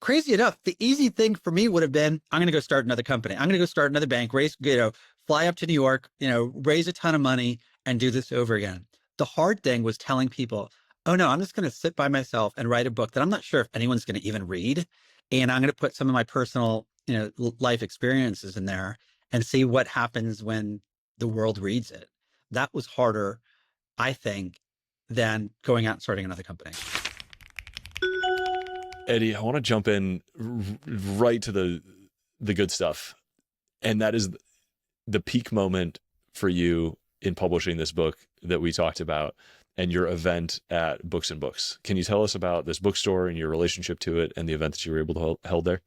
crazy enough, the easy thing for me would have been, I'm going to go start another company. I'm going to go start another bank, fly up to New York, raise a ton of money and do this over again. The hard thing was telling people, oh no, I'm just going to sit by myself and write a book that I'm not sure if anyone's going to even read. And I'm going to put some of my personal, life experiences in there and see what happens when the world reads it. That was harder, I think, than going out and starting another company. Eddy, I want to jump in right to the good stuff. And that is the peak moment for you in publishing this book that we talked about and your event at Books and Books. Can you tell us about this bookstore and your relationship to it and the event that you were able to hold there?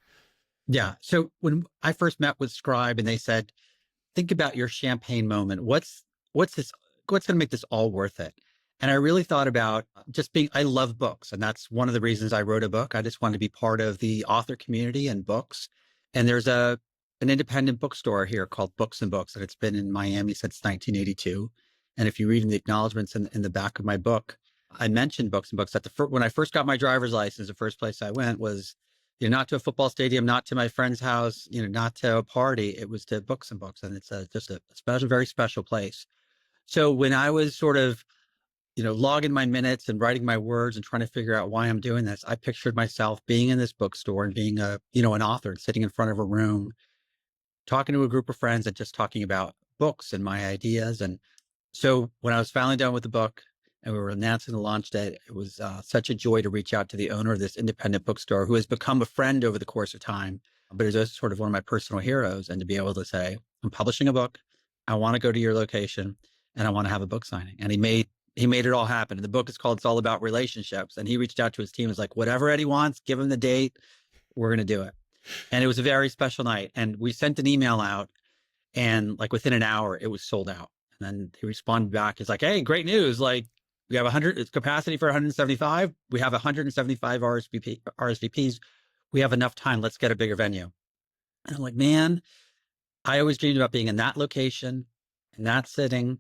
Yeah. So when I first met with Scribe and they said, think about your champagne moment. What's going to make this all worth it? And I really thought about I love books. And that's one of the reasons I wrote a book. I just wanted to be part of the author community and books. And there's an independent bookstore here called Books and Books. And it's been in Miami since 1982. And if you read in the acknowledgments in the back of my book, I mentioned Books and Books. When I first got my driver's license, the first place I went was, not to a football stadium, not to my friend's house, not to a party. It was to Books and Books. And it's just a special, very special place. So when I was sort of, logging my minutes and writing my words and trying to figure out why I'm doing this, I pictured myself being in this bookstore and being an author and sitting in front of a room, talking to a group of friends and just talking about books and my ideas. And so when I was finally done with the book and we were announcing the launch date, it was such a joy to reach out to the owner of this independent bookstore who has become a friend over the course of time, but is also sort of one of my personal heroes. And to be able to say, I'm publishing a book. I want to go to your location and I want to have a book signing. And he made it all happen. And the book is called It's All About Relationships. And he reached out to his team and was like, whatever Eddy wants, give him the date. We're going to do it. And it was a very special night. And we sent an email out and like within an hour, it was sold out. And then he responded back. He's like, hey, great news. Like we have 100, it's capacity for 175. We have 175 RSVPs. We have enough time. Let's get a bigger venue. And I'm like, man, I always dreamed about being in that location, in that setting.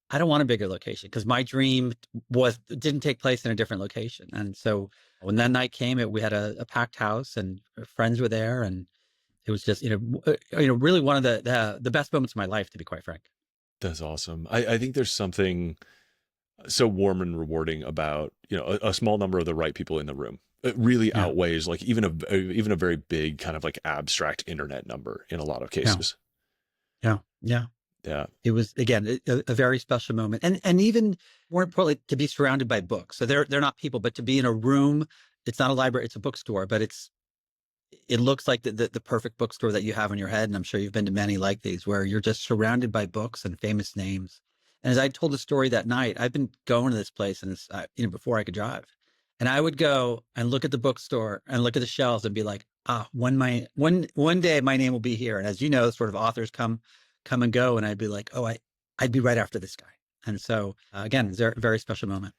I don't want a bigger location because my dream didn't take place in a different location. And so when that night came, we had a packed house and friends were there. And it was just, really one of the best moments of my life, to be quite frank. That's awesome. I think there's something so warm and rewarding about, a small number of the right people in the room. It really outweighs like even a very big kind of like abstract internet number in a lot of cases. Yeah. It was, again, a very special moment. And even more importantly, to be surrounded by books. So they're not people, but to be in a room, it's not a library, it's a bookstore, but it looks like the perfect bookstore that you have in your head. And I'm sure you've been to many like these where you're just surrounded by books and famous names. And as I told the story that night, I've been going to this place and before I could drive. And I would go and look at the bookstore and look at the shelves and be like, one day my name will be here. And as you know, sort of authors come and go. And I'd be like, I'd be right after this guy. And so again, it's a very special moment.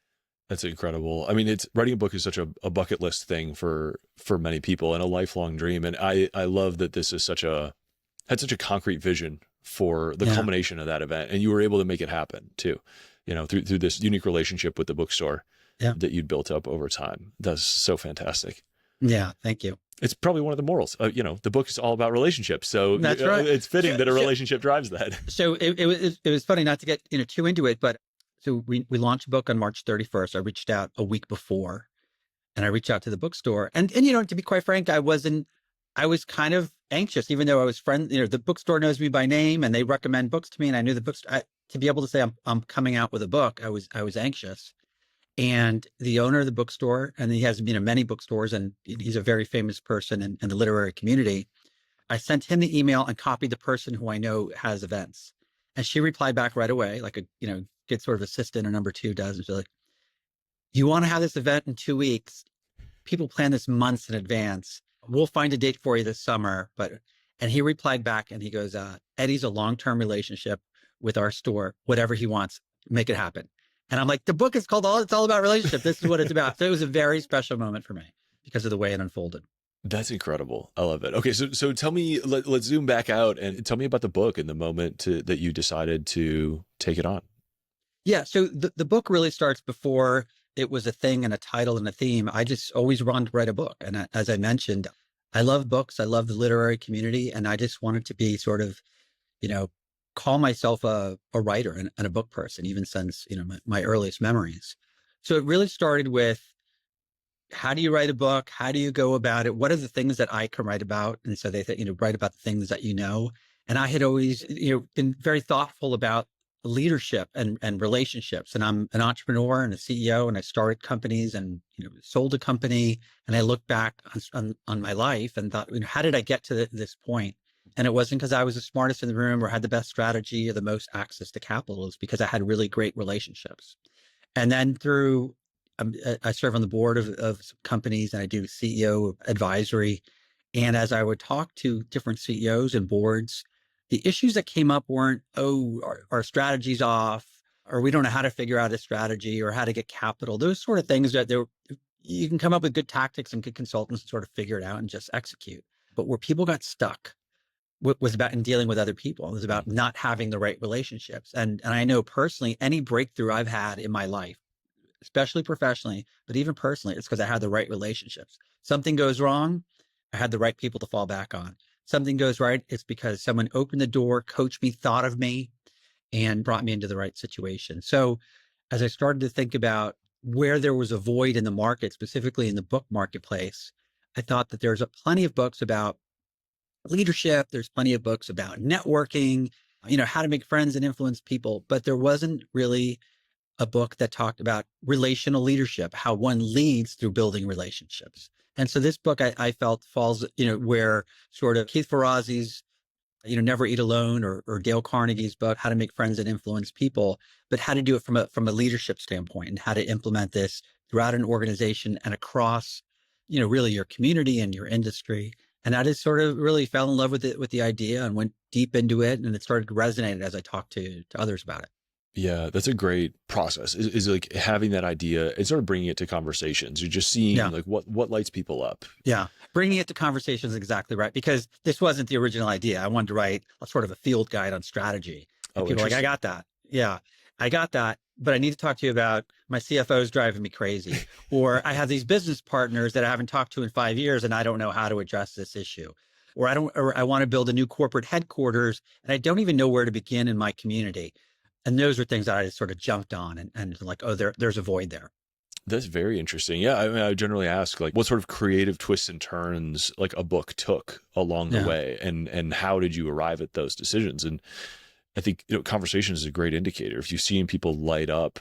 That's incredible. I mean, writing a book is such a bucket list thing for many people and a lifelong dream. And I love that this is had such a concrete vision for the culmination of that event. And you were able to make it happen too, through this unique relationship with the bookstore that you'd built up over time. That's so fantastic. Yeah. Thank you. It's probably one of the morals. The book is all about relationships. So that's right. It's fitting that a relationship drives that. So it was funny not to get too into it, but so we launched a book on March 31st. I reached out a week before and I reached out to the bookstore and to be quite frank, I was kind of anxious, even though I was the bookstore knows me by name and they recommend books to me. And I knew the books to be able to say I'm coming out with a book. I was anxious. And the owner of the bookstore, and he has many bookstores, and he's a very famous person in the literary community. I sent him the email and copied the person who I know has events, and she replied back right away, like a good sort of assistant or number two does, and she's like, "You want to have this event in 2 weeks? People plan this months in advance. We'll find a date for you this summer." And he replied back, and he goes, "Eddy's a long-term relationship with our store. Whatever he wants, make it happen." And I'm like, the book is called It's All About Relationship. This is what it's about. So it was a very special moment for me because of the way it unfolded. That's incredible. I love it. Okay. So tell me, let's zoom back out and tell me about the book and the moment that you decided to take it on. Yeah. So the book really starts before it was a thing and a title and a theme, I just always wanted to write a book. And as I mentioned, I love books. I love the literary community. And I just wanted to be sort of, you know, call myself a writer and a book person, even since, my earliest memories. So it really started with, how do you write a book? How do you go about it? What are the things that I can write about? And so they think, write about the things that you know. And I had always, been very thoughtful about leadership and relationships. And I'm an entrepreneur and a CEO, and I started companies and, sold a company. And I look back on my life and thought, how did I get to this point? And it wasn't because I was the smartest in the room or had the best strategy or the most access to capital. It was because I had really great relationships. And then through, I serve on the board of some companies, and I do CEO advisory. And as I would talk to different CEOs and boards, the issues that came up weren't, our strategy's off, or we don't know how to figure out a strategy or how to get capital. Those sort of things that you can come up with good tactics and good consultants and sort of figure it out and just execute. But where people got stuck was about in dealing with other people. It was about not having the right relationships. And I know personally, any breakthrough I've had in my life, especially professionally, but even personally, it's because I had the right relationships. Something goes wrong, I had the right people to fall back on. Something goes right, it's because someone opened the door, coached me, thought of me, and brought me into the right situation. So as I started to think about where there was a void in the market, specifically in the book marketplace, I thought that there's plenty of books about leadership. There's plenty of books about networking, how to make friends and influence people, but there wasn't really a book that talked about relational leadership, how one leads through building relationships. And so this book I felt falls, where sort of Keith Ferrazzi's, Never Eat Alone, or Dale Carnegie's book, How to Make Friends and Influence People, but how to do it from a leadership standpoint and how to implement this throughout an organization and across, really your community and your industry. And I just sort of really fell in love with it, with the idea, and went deep into it, and it started to resonate as I talked to others about it. Yeah, that's a great process. Is like having that idea and sort of bringing it to conversations. You're just seeing like what lights people up. Yeah, bringing it to conversations is exactly right, because this wasn't the original idea. I wanted to write a sort of a field guide on strategy. And people are like, I got that. Yeah, I got that. But I need to talk to you about my CFO is driving me crazy, or I have these business partners that I haven't talked to in 5 years, and I don't know how to address this issue. Or I want to build a new corporate headquarters, and I don't even know where to begin in my community. And those are things that I just sort of jumped on and like, there's a void there. That's very interesting. Yeah. I mean, I generally ask like what sort of creative twists and turns like a book took along the way, and how did you arrive at those decisions? And I think, conversation is a great indicator. If you've seen people light up,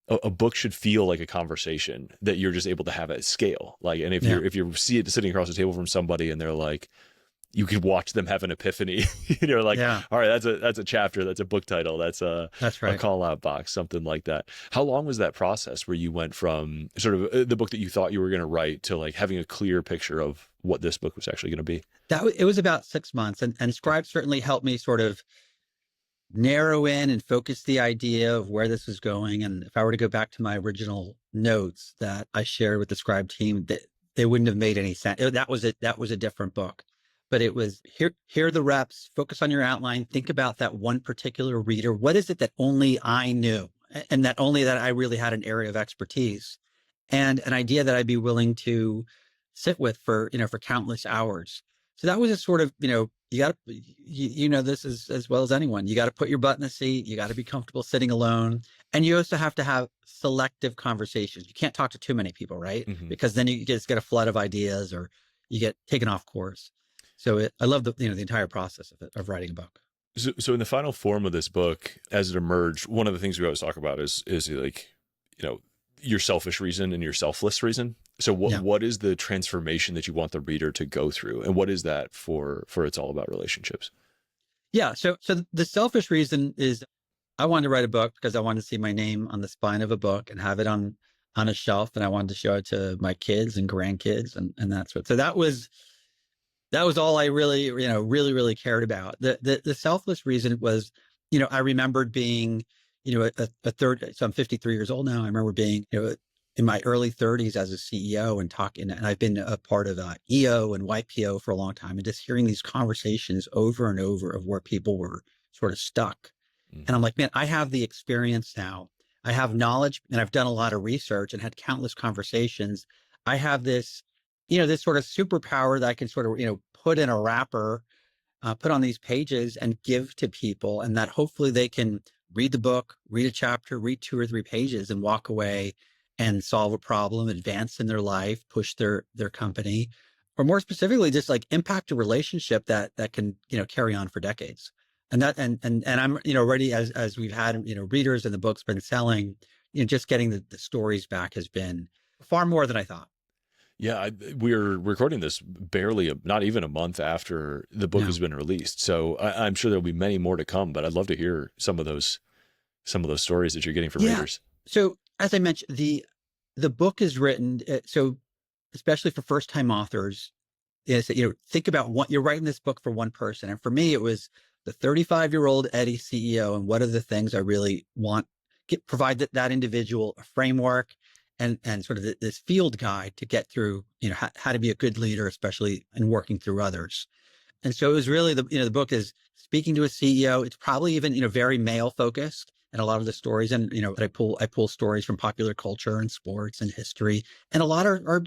a book should feel like a conversation that you're just able to have at scale. Like, and if you see it sitting across the table from somebody and they're like, you could watch them have an epiphany. Like, all right, that's a chapter, that's a book title, that's right, a call out box, something like that. How long was that process where you went from sort of the book that you thought you were going to write to like having a clear picture of what this book was actually going to be? It was about 6 months, and Scribe certainly helped me sort of narrow in and focus the idea of where this was going. And if I were to go back to my original notes that I shared with the Scribe team, they wouldn't have made any sense. That was a different book. But it was here are the reps, focus on your outline, think about that one particular reader. What is it that only I knew, and that I really had an area of expertise, and an idea that I'd be willing to sit with for countless hours. So that was a sort of, you got to, this is as well as anyone, you got to put your butt in the seat. You got to be comfortable sitting alone. And you also have to have selective conversations. You can't talk to too many people, right? Mm-hmm. Because then you just get a flood of ideas, or you get taken off course. So I love the entire process of writing a book. So in the final form of this book, as it emerged, one of the things we always talk about is like, your selfish reason and your selfless reason. So what is the transformation that you want the reader to go through, and what is that for It's All About Relationships? Yeah. So the selfish reason is I wanted to write a book because I wanted to see my name on the spine of a book and have it on a shelf, and I wanted to show it to my kids and grandkids, and that's what. So that was all I really, really cared about. The selfless reason was, I remembered being, a third, so I'm 53 years old now. I remember being, in my early 30s as a CEO and talking, and I've been a part of EO and YPO for a long time, and just hearing these conversations over and over of where people were sort of stuck. Mm-hmm. And I'm like, man, I have the experience now. I have knowledge, and I've done a lot of research and had countless conversations. I have this, this sort of superpower that I can sort of, put in a wrapper, put on these pages and give to people, and that hopefully they can read the book, read a chapter, read 2 or 3 pages, and walk away and solve a problem, advance in their life, push their company, or more specifically, just like impact a relationship that can, carry on for decades. And that, and I'm, already as we've had, readers and the book's been selling, just getting the stories back has been far more than I thought. Yeah, we're recording this barely, not even a month after the book Yeah. has been released. So I'm sure there'll be many more to come, but I'd love to hear some of those stories that you're getting from Yeah. readers. So as I mentioned, the book is written, so especially for first time authors, is that, think about what you're writing this book for one person. And for me, it was the 35-year-old Eddy CEO. And what are the things I really want, provide that individual a framework and sort of this field guide to get through, how to be a good leader, especially in working through others. And so it was really the book is speaking to a CEO. It's probably even, very male focused, and a lot of the stories, and, that I pull stories from popular culture and sports and history. And a lot are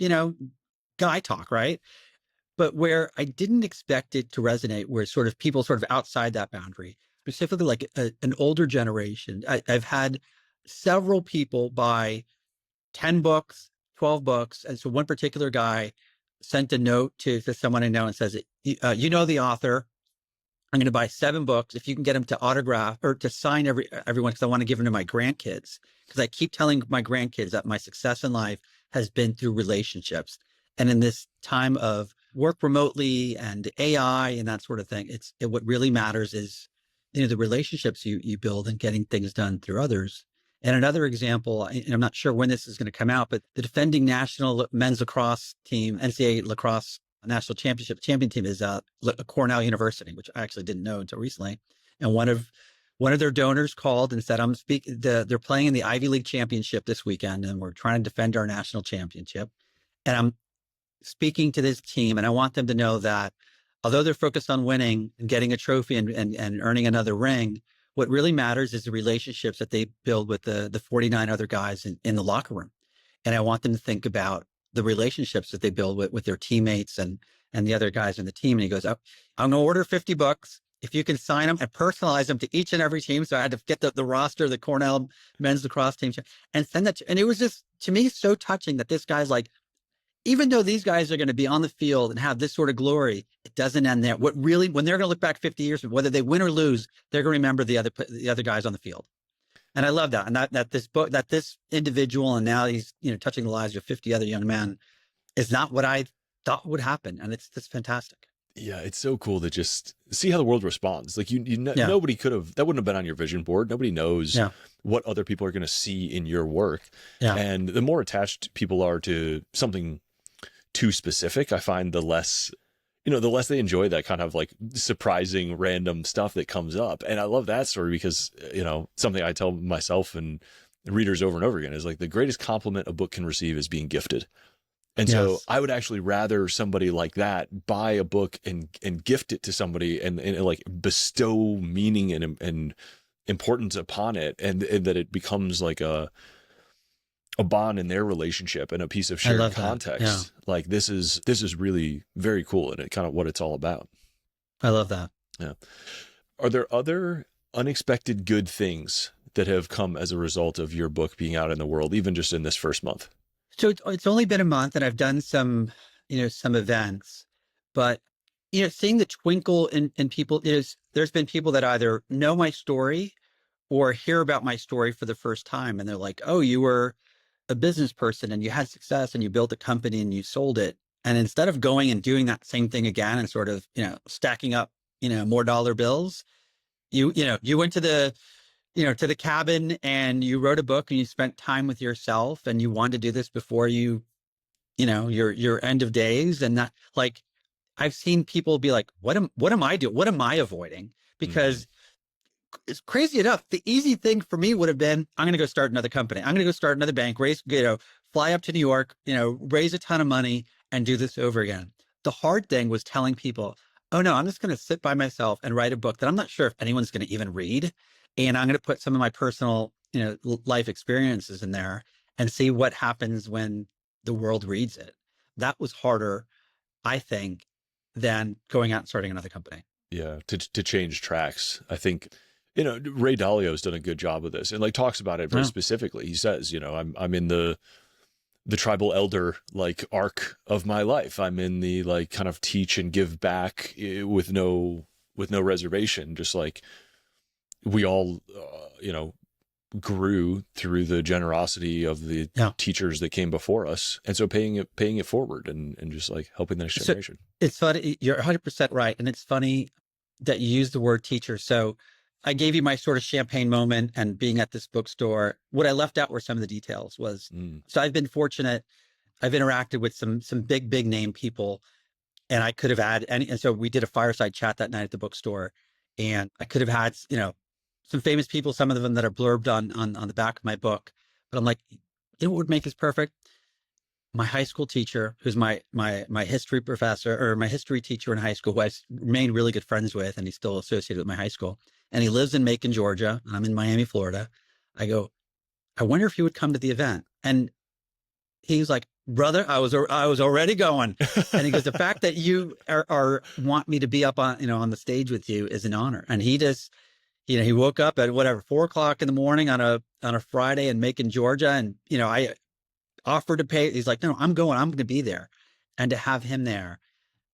guy talk, right? But where I didn't expect it to resonate were sort of people sort of outside that boundary, specifically like an older generation. I've had several people buy 10 books, 12 books. And so one particular guy sent a note to someone I know and says, you know the author. I'm going to buy 7 books if you can get them to autograph or to sign everyone, because I want to give them to my grandkids. Because I keep telling my grandkids that my success in life has been through relationships. And in this time of work remotely and AI and that sort of thing, what really matters is, the relationships you build and getting things done through others. And another example, and I'm not sure when this is going to come out, but the defending national men's lacrosse team, NCAA lacrosse national champion team is Cornell University, which I actually didn't know until recently. And one of their donors called and said, they're playing in the Ivy League championship this weekend, and we're trying to defend our national championship. And I'm speaking to this team, and I want them to know that although they're focused on winning and getting a trophy and earning another ring, what really matters is the relationships that they build with the 49 other guys in the locker room. And I want them to think about the relationships that they build with their teammates and the other guys in the team. And he goes, oh, I'm going to order 50 books. If you can sign them and personalize them to each and every team. So I had to get the roster of the Cornell men's lacrosse team and send that. And it was just, to me, so touching that this guy's like, even though these guys are going to be on the field and have this sort of glory, it doesn't end there. What really, when they're going to look back 50 years, whether they win or lose, they're going to remember the other guys on the field. And I love that. And that this individual, and now he's, touching the lives of 50 other young men, is not what I thought would happen. And it's fantastic. Yeah, it's so cool to just see how the world responds. Like nobody could have, that wouldn't have been on your vision board. Nobody knows what other people are going to see in your work. Yeah. And the more attached people are to something too specific, I find the less they enjoy that kind of like surprising random stuff that comes up. And I love that story because, something I tell myself and readers over and over again is like the greatest compliment a book can receive is being gifted. And so I would actually rather somebody like that buy a book and gift it to somebody and like bestow meaning and importance upon it. And that it becomes like a bond in their relationship and a piece of shared context. Yeah. Like this is really very cool, and it kind of what it's all about. I love that. Yeah. Are there other unexpected good things that have come as a result of your book being out in the world, even just in this first month? So it's only been a month, and I've done some events, but, seeing the twinkle in people there's been people that either know my story or hear about my story for the first time. And they're like, oh, you were a business person and you had success and you built a company and you sold it. And instead of going and doing that same thing again and sort of, stacking up, more dollar bills, you went to the cabin and you wrote a book and you spent time with yourself and you wanted to do this before your end of days. And that, like, I've seen people be like, what am I doing? What am I avoiding? Because it's crazy enough. The easy thing for me would have been, I'm going to go start another company. I'm going to go start another bank, fly up to New York, raise a ton of money and do this over again. The hard thing was telling people, oh no, I'm just going to sit by myself and write a book that I'm not sure if anyone's going to even read. And I'm going to put some of my personal life experiences in there and see what happens when the world reads it. That was harder, I think, than going out and starting another company. Yeah, to change tracks. I think, Ray Dalio's done a good job of this and like talks about it very specifically. He says, I'm in the tribal elder like arc of my life. I'm in the like kind of teach and give back with no reservation. Just like we all, grew through the generosity of the teachers that came before us. And so paying it forward and just like helping the next generation. It's funny. You're 100% right. And it's funny that you use the word teacher. So I gave you my sort of champagne moment and being at this bookstore. What I left out were some of the details so I've been fortunate. I've interacted with some big name people, and I could have had and so we did a fireside chat that night at the bookstore, and I could have had, some famous people, some of them that are blurbed on the back of my book. But I'm like, what would make this perfect? My high school teacher, who's my history professor or my history teacher in high school, who I remained really good friends with, and he's still associated with my high school. And he lives in Macon, Georgia, and I'm in Miami, Florida. I go, I wonder if he would come to the event. And he was like, brother, I was already going. And he goes, the fact that you want me to be up on the stage with you is an honor. And he just, he woke up at 4:00 in the morning on a Friday in Macon, Georgia. And, I offered to pay. He's like, no, I'm going to be there. And to have him there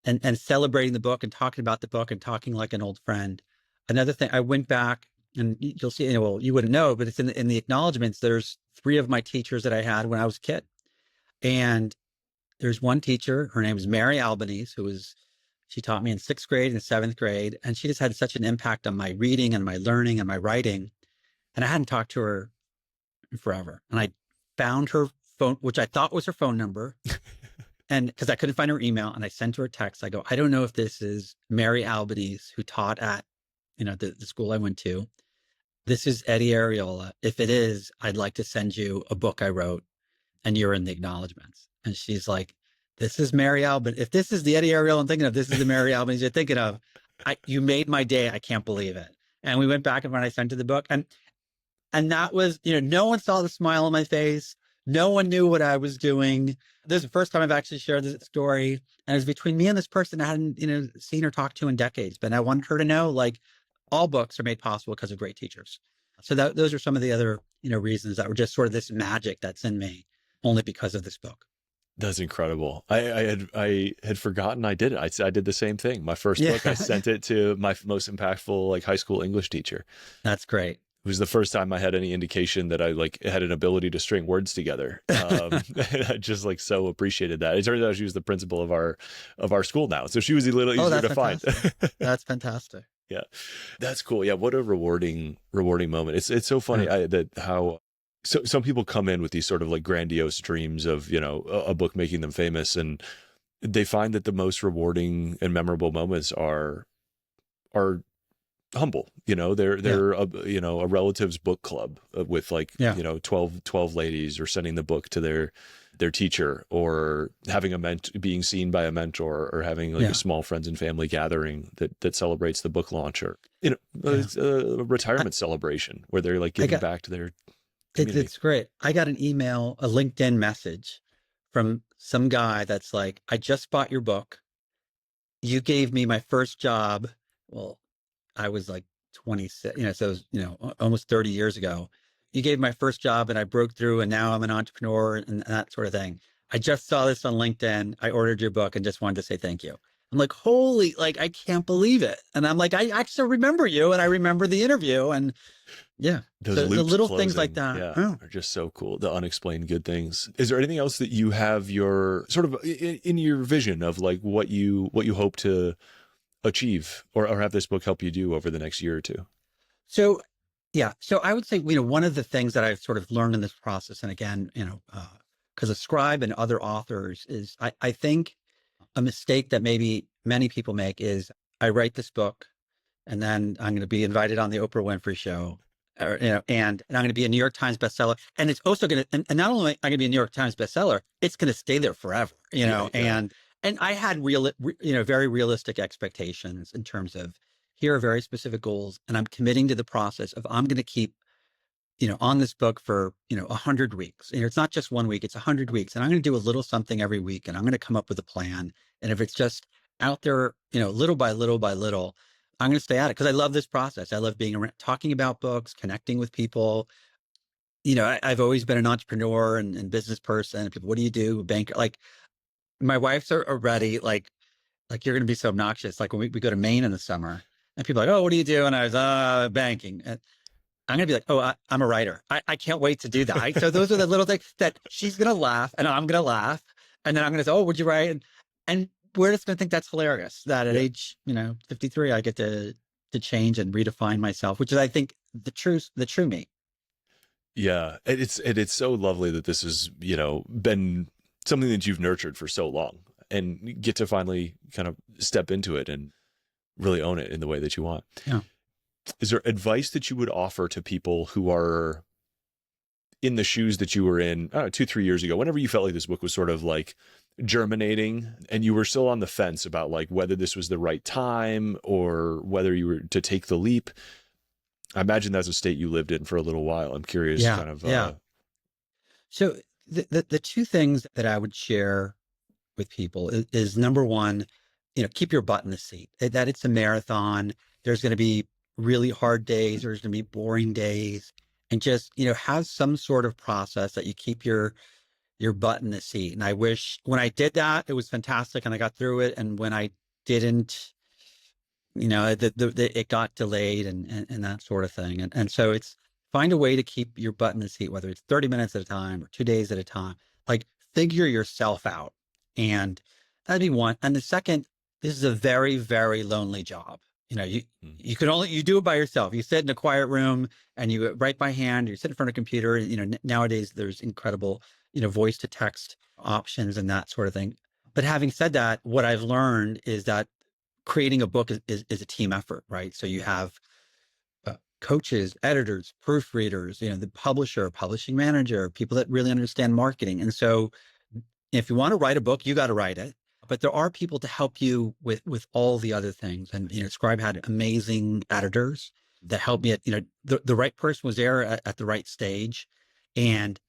and celebrating the book and talking about the book and talking like an old friend. Another thing, I went back and you'll see, you wouldn't know, but it's in the acknowledgments. There's 3 of my teachers that I had when I was a kid. And there's one teacher, her name is Mary Albanese, she taught me in 6th grade and 7th grade. And she just had such an impact on my reading and my learning and my writing. And I hadn't talked to her in forever. And I found her phone, which I thought was her phone number. And because I couldn't find her email, and I sent her a text. I go, I don't know if this is Mary Albanese who taught at, the school I went to. This is Eddy Arriola. If it is, I'd like to send you a book I wrote, and you're in the acknowledgments. And she's like, this is Mary Albanese. If this is the Eddy Arriola I'm thinking of, this is the Mary Albanese you're thinking of. You made my day. I can't believe it. And we went back and when I sent her the book, and that was, no one saw the smile on my face. No one knew what I was doing. This is the first time I've actually shared this story. And it was between me and this person I hadn't, seen or talked to in decades. But I wanted her to know, like, all books are made possible because of great teachers. So those are some of the other, reasons that were just sort of this magic that's in me only because of this book. That's incredible. I had forgotten I did it. I did the same thing. My first book, I sent it to my most impactful like high school English teacher. That's great. It was the first time I had any indication that I like had an ability to string words together. And I just like so appreciated that. It turns out she was the principal of our school now. So she was a little easier to find. That's fantastic. Yeah, that's cool. Yeah. What a rewarding moment. It's so funny that how so some people come in with these sort of like grandiose dreams of, a book making them famous, and they find that the most rewarding and memorable moments are humble. They're a relative's book club with like 12 ladies, or sending the book to their teacher, or having being seen by a mentor, or having like a small friends and family gathering that celebrates the book launch, or it's a retirement celebration where they're like giving back to their community. It's great. I got an email, a LinkedIn message from some guy that's like, I just bought your book. You gave me my first job. Well, I was like 26, so it was, almost 30 years ago. You gave my first job and I broke through, and now I'm an entrepreneur and that sort of thing. I just saw this on LinkedIn. I ordered your book and just wanted to say thank you. I'm like, holy, like, I can't believe it. And I'm like, I actually remember you, and I remember the interview, and the little closing, things like that are just so cool. The unexplained good things. Is there anything else that you have your sort of in your vision of like what you hope to achieve or have this book help you do over the next year or two? So I would say, one of the things that I've sort of learned in this process, and again, because of Scribe and other authors, is I think a mistake that maybe many people make is I write this book and then I'm going to be invited on the Oprah Winfrey show, or, and I'm going to be a New York Times bestseller. And it's also going to, and not only am I going to be a New York Times bestseller, it's going to stay there forever, and I had very realistic expectations in terms of, here are very specific goals, and I'm committing to the process of, I'm going to keep on this book for, 100 weeks. It's not just 1 week, it's 100 weeks. And I'm going to do a little something every week and I'm going to come up with a plan. And if it's just out there, little by little by little, I'm going to stay at it because I love this process. I love being around, talking about books, connecting with people. I've always been an entrepreneur and business person. People, what do you do? Banker. Like my wife's already like you're going to be so obnoxious. Like when we go to Maine in the summer and people are like, oh, what do you do? And I was, banking. And I'm going to be like, oh, I'm a writer. I can't wait to do that. So those are the little things that she's going to laugh and I'm going to laugh. And then I'm going to say, oh, would you write? And we're just going to think that's hilarious that at age, 53, I get to change and redefine myself, which is, I think, the true me. Yeah. It's so lovely that this has, been something that you've nurtured for so long and get to finally kind of step into it and really own it in the way that you want. Yeah. Is there advice that you would offer to people who are in the shoes that you were in, I don't know, 2-3 years ago, whenever you felt like this book was sort of like germinating and you were still on the fence about like whether this was the right time or whether you were to take the leap? I imagine that's a state you lived in for a little while. I'm curious kind of. So the two things that I would share with people is number one, keep your butt in the seat, that it's a marathon. There's going to be really hard days. There's going to be boring days, and just, have some sort of process that you keep your butt in the seat. And I wish when I did that, it was fantastic and I got through it. And when I didn't, it got delayed and that sort of thing. And so it's find a way to keep your butt in the seat, whether it's 30 minutes at a time or 2 days at a time, like figure yourself out. And that'd be one. And the second, this is a very, very lonely job. You can only, you do it by yourself. You sit in a quiet room and you write by hand, you sit in front of a computer. Nowadays there's incredible, voice to text options and that sort of thing. But having said that, what I've learned is that creating a book is a team effort, right? So you have coaches, editors, proofreaders, the publisher, publishing manager, people that really understand marketing. And so if you want to write a book, you got to write it. But there are people to help you with all the other things. And, Scribe had amazing editors that helped me at, the right person was there at the right stage. And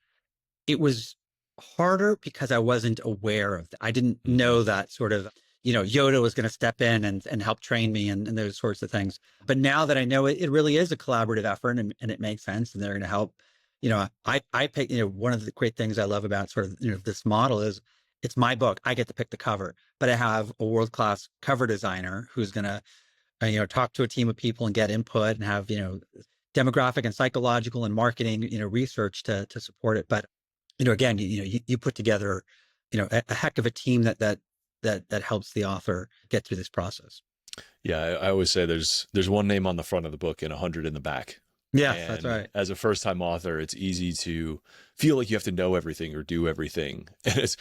it was harder because I wasn't aware of that. I didn't know that sort of, Yoda was going to step in and help train me and those sorts of things. But now that I know it, it really is a collaborative effort and it makes sense and they're going to help. I pick, one of the great things I love about sort of, this model is it's my book. I get to pick the cover, but I have a world-class cover designer who's going to, talk to a team of people and get input and have, demographic and psychological and marketing, research to support it. But, again, you put together, a heck of a team that helps the author get through this process. Yeah. I always say there's one name on the front of the book and 100 in the back. Yeah, and that's right. As a first-time author, it's easy to feel like you have to know everything or do everything. And it's,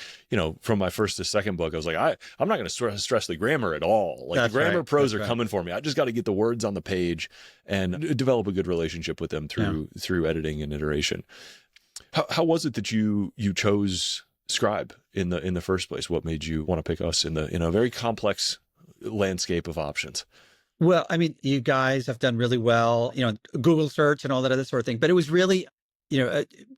from my first to second book, I was like, I'm not going to stress the grammar at all. Like that's the grammar right. pros that's are coming for me. I just got to get the words on the page and develop a good relationship with them through editing and iteration. How was it that you chose Scribe in the first place? What made you want to pick us in a very complex landscape of options? Well, I mean, you guys have done really well, Google search and all that other sort of thing. But it was really,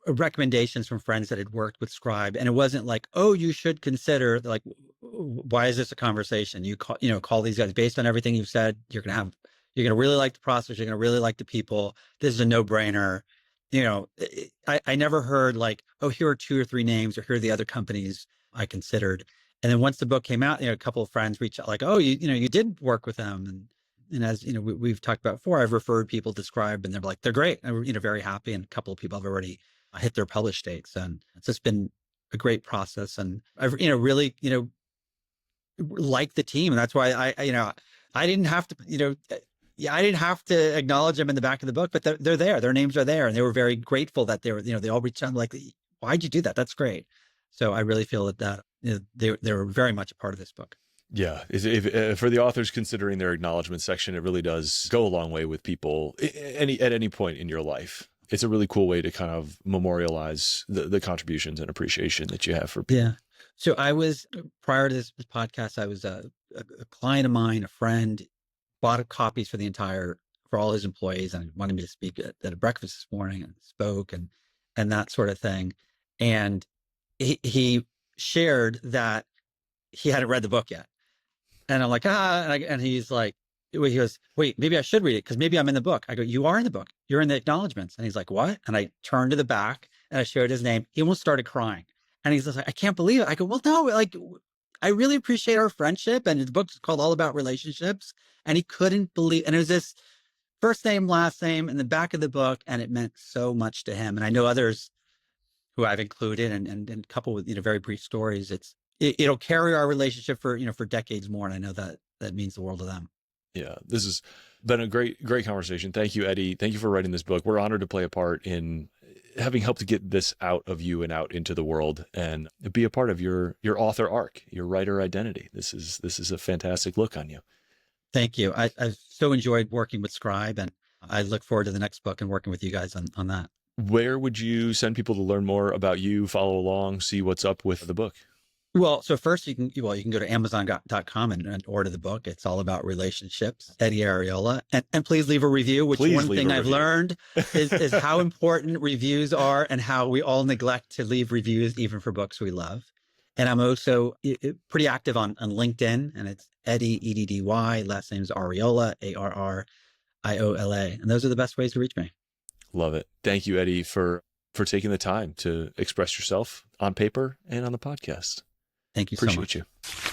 recommendations from friends that had worked with Scribe. And it wasn't like, oh, you should consider, like, why is this a conversation? You call these guys based on everything you've said. You're going to really like the process. You're going to really like the people. This is a no-brainer. I never heard like, oh, here are 2 or 3 names or here are the other companies I considered. And then once the book came out, a couple of friends reached out like, oh, you did work with them. And as we've talked about before, I've referred people to Scribe and they're like, they're great. And we're, very happy. And a couple of people have already hit their published dates. And it's just been a great process. And I've, really, like the team. And that's why I didn't have to, I didn't have to acknowledge them in the back of the book, but they're there. Their names are there. And they were very grateful that they were, they all reached out like, why'd you do that? That's great. So I really feel that they were very much a part of this book. Yeah. If for the authors considering their acknowledgement section, it really does go a long way with people at any point in your life. It's a really cool way to kind of memorialize the contributions and appreciation that you have for people. Yeah. So I was, prior to this podcast, I was a client of mine, a friend, bought copies for the entire for all his employees, and wanted me to speak at a breakfast this morning, and spoke and that sort of thing. And he shared that he hadn't read the book yet. And I'm like, and he's like, he goes, wait, maybe I should read it because maybe I'm in the book. I go, you are in the book. You're in the acknowledgments. And he's like, what? And I turned to the back and I showed his name. He almost started crying. And he's just like, I can't believe it. I go, well, no, like, I really appreciate our friendship. And his book's called All About Relationships. And he couldn't believe, and it was this first name, last name in the back of the book. And it meant so much to him. And I know others who I've included and coupled with, very brief stories. It'll carry our relationship for, for decades more. And I know that means the world to them. Yeah, this has been a great conversation. Thank you, Eddy. Thank you for writing this book. We're honored to play a part in having helped to get this out of you and out into the world and be a part of your author arc, your writer identity. This is a fantastic look on you. Thank you. I've so enjoyed working with Scribe, and I look forward to the next book and working with you guys on that. Where would you send people to learn more about you, follow along, see what's up with the book? Well, so first you can go to Amazon.com and order the book. It's all about relationships, Eddy Arriola. And please leave a review, which one thing I've learned is how important reviews are and how we all neglect to leave reviews even for books we love. And I'm also pretty active on LinkedIn, and it's Eddy, Eddy, last name's Arriola, Arriola. And those are the best ways to reach me. Love it. Thank you, Eddy, for taking the time to express yourself on paper and on the podcast. Thank you so much. Appreciate you.